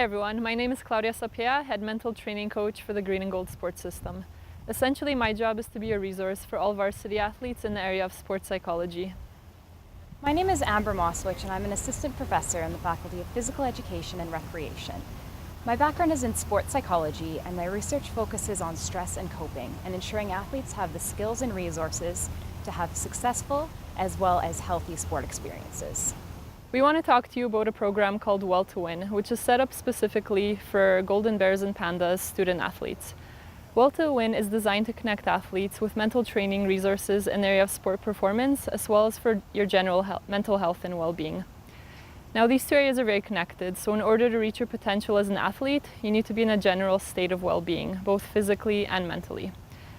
Hi everyone, my name is Claudia Sapea, head mental training coach for the Green and Gold Sports System. Essentially, my job is to be a resource for all varsity athletes in the area of sports psychology. My name is Amber Moswich and I'm an assistant professor in the Faculty of Physical Education and Recreation. My background is in sports psychology and my research focuses on stress and coping and ensuring athletes have the skills and resources to have successful as well as healthy sport experiences. We want to talk to you about a program called Well to Win, which is set up specifically for Golden Bears and Pandas student athletes. Well to Win is designed to connect athletes with mental training resources in the area of sport performance, as well as for your general mental health and well-being. Now, these two areas are very connected, so in order to reach your potential as an athlete, you need to be in a general state of well-being, both physically and mentally.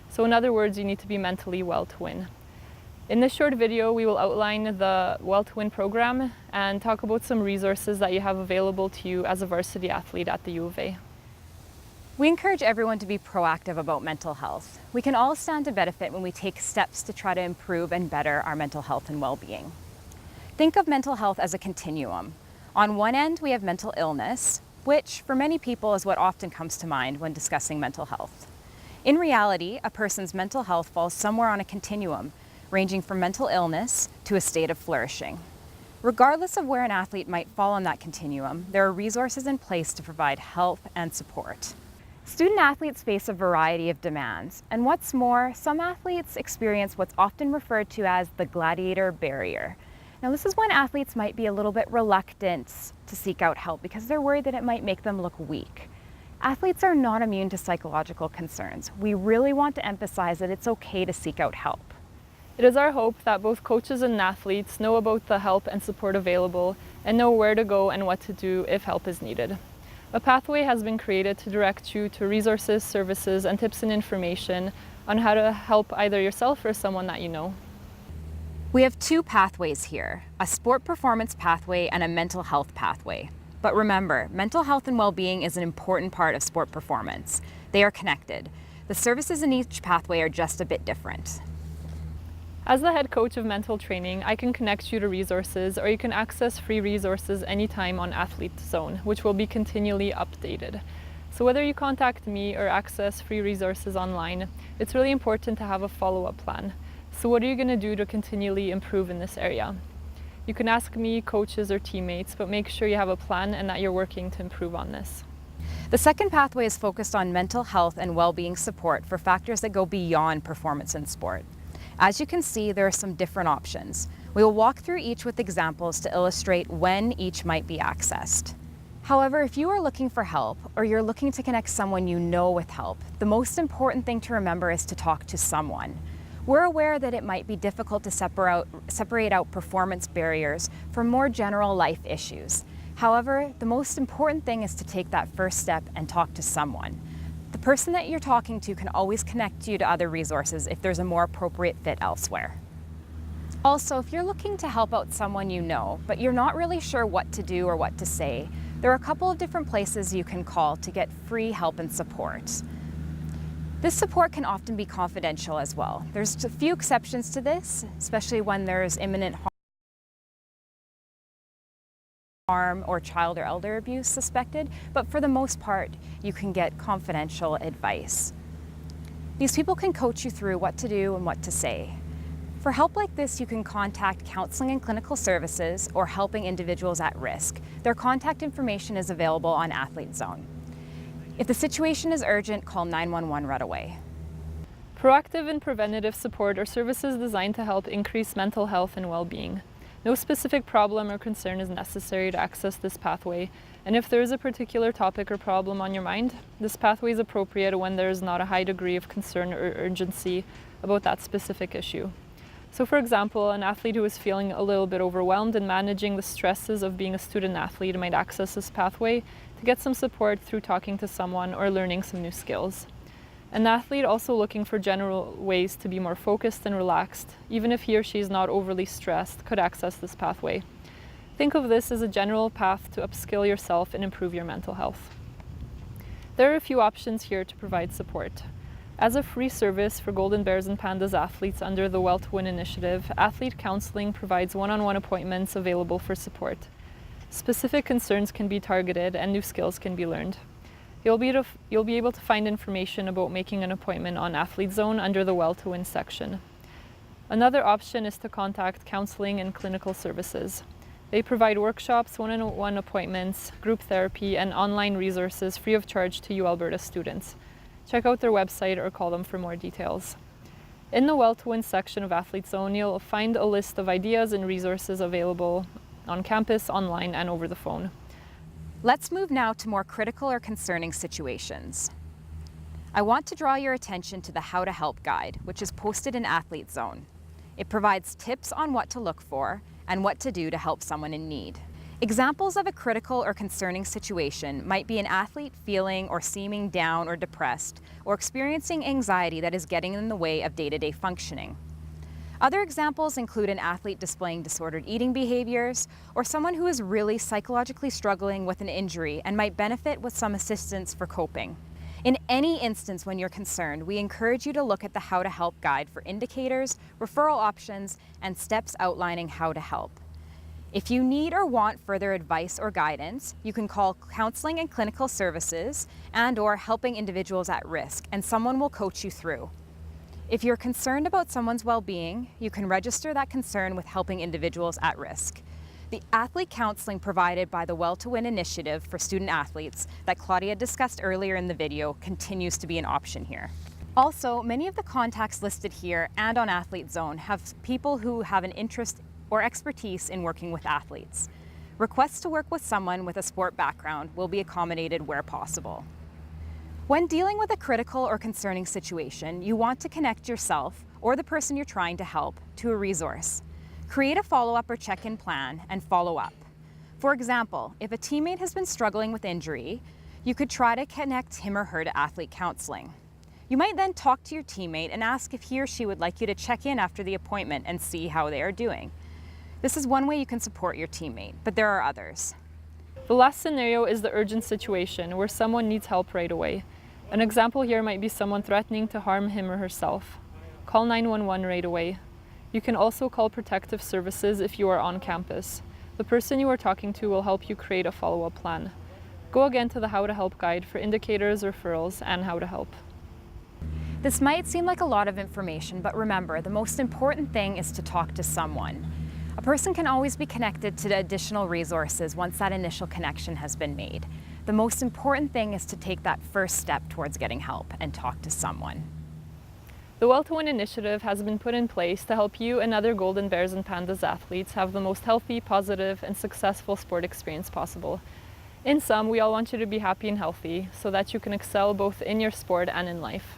So in other words, you need to be mentally well to win. In this short video, we will outline the Well to Win program and talk about some resources that you have available to you as a varsity athlete at the U of A. We encourage everyone to be proactive about mental health. We can all stand to benefit when we take steps to try to improve and better our mental health and well-being. Think of mental health as a continuum. On one end, we have mental illness, which for many people is what often comes to mind when discussing mental health. In reality, a person's mental health falls somewhere on a continuum, ranging from mental illness to a state of flourishing. Regardless of where an athlete might fall on that continuum, there are resources in place to provide help and support. Student athletes face a variety of demands, and what's more, some athletes experience what's often referred to as the gladiator barrier. Now, this is when athletes might be a little bit reluctant to seek out help because they're worried that it might make them look weak. Athletes are not immune to psychological concerns. We really want to emphasize that it's okay to seek out help. It is our hope that both coaches and athletes know about the help and support available and know where to go and what to do if help is needed. A pathway has been created to direct you to resources, services, and tips and information on how to help either yourself or someone that you know. We have two pathways here, a sport performance pathway and a mental health pathway. But remember, mental health and well-being is an important part of sport performance. They are connected. The services in each pathway are just a bit different. As the head coach of mental training, I can connect you to resources, or you can access free resources anytime on Athlete Zone, which will be continually updated. So whether you contact me or access free resources online, it's really important to have a follow-up plan. So what are you going to do to continually improve in this area? You can ask me, coaches, or teammates, but make sure you have a plan and that you're working to improve on this. The second pathway is focused on mental health and well-being support for factors that go beyond performance in sport. As you can see, there are some different options. We will walk through each with examples to illustrate when each might be accessed. However, if you are looking for help or you're looking to connect someone you know with help, the most important thing to remember is to talk to someone. We're aware that it might be difficult to separate out performance barriers from more general life issues. However, the most important thing is to take that first step and talk to someone. The person that you're talking to can always connect you to other resources if there's a more appropriate fit elsewhere. Also, if you're looking to help out someone you know, but you're not really sure what to do or what to say, there are a couple of different places you can call to get free help and support. This support can often be confidential as well. There's a few exceptions to this, especially when there's imminent harm or child or elder abuse suspected, but for the most part, you can get confidential advice. These people can coach you through what to do and what to say. For help like this, you can contact Counseling and Clinical Services or Helping Individuals at Risk. Their contact information is available on Athlete Zone. If the situation is urgent, call 911 right away. Proactive and preventative support are services designed to help increase mental health and well-being. No specific problem or concern is necessary to access this pathway, and if there is a particular topic or problem on your mind, this pathway is appropriate when there is not a high degree of concern or urgency about that specific issue. So for example, an athlete who is feeling a little bit overwhelmed and managing the stresses of being a student athlete might access this pathway to get some support through talking to someone or learning some new skills. An athlete also looking for general ways to be more focused and relaxed, even if he or she is not overly stressed, could access this pathway. Think of this as a general path to upskill yourself and improve your mental health. There are a few options here to provide support. As a free service for Golden Bears and Pandas athletes under the Well to Win initiative, athlete counseling provides one-on-one appointments available for support. Specific concerns can be targeted and new skills can be learned. You'll be able to find information about making an appointment on Athlete Zone under the Well to Win section. Another option is to contact Counseling and Clinical Services. They provide workshops, one-on-one appointments, group therapy, and online resources free of charge to UAlberta students. Check out their website or call them for more details. In the Well to Win section of Athlete Zone, you'll find a list of ideas and resources available on campus, online, and over the phone. Let's move now to more critical or concerning situations. I want to draw your attention to the How to Help guide, which is posted in Athlete Zone. It provides tips on what to look for and what to do to help someone in need. Examples of a critical or concerning situation might be an athlete feeling or seeming down or depressed, or experiencing anxiety that is getting in the way of day-to-day functioning. Other examples include an athlete displaying disordered eating behaviors, or someone who is really psychologically struggling with an injury and might benefit with some assistance for coping. In any instance when you're concerned, we encourage you to look at the How to Help guide for indicators, referral options, and steps outlining how to help. If you need or want further advice or guidance, you can call Counseling and Clinical Services and/or Helping Individuals at Risk, and someone will coach you through. If you're concerned about someone's well-being, you can register that concern with Helping Individuals at Risk. The athlete counseling provided by the Well to Win initiative for student athletes that Claudia discussed earlier in the video continues to be an option here. Also, many of the contacts listed here and on Athlete Zone have people who have an interest or expertise in working with athletes. Requests to work with someone with a sport background will be accommodated where possible. When dealing with a critical or concerning situation, you want to connect yourself or the person you're trying to help to a resource. Create a follow-up or check-in plan and follow up. For example, if a teammate has been struggling with injury, you could try to connect him or her to athlete counseling. You might then talk to your teammate and ask if he or she would like you to check in after the appointment and see how they are doing. This is one way you can support your teammate, but there are others. The last scenario is the urgent situation where someone needs help right away. An example here might be someone threatening to harm him or herself. Call 911 right away. You can also call Protective Services if you are on campus. The person you are talking to will help you create a follow-up plan. Go again to the How to Help guide for indicators, referrals, and how to help. This might seem like a lot of information, but remember, the most important thing is to talk to someone. A person can always be connected to additional resources once that initial connection has been made. The most important thing is to take that first step towards getting help and talk to someone. The Well to Win initiative has been put in place to help you and other Golden Bears and Pandas athletes have the most healthy, positive, and successful sport experience possible. In sum, we all want you to be happy and healthy so that you can excel both in your sport and in life.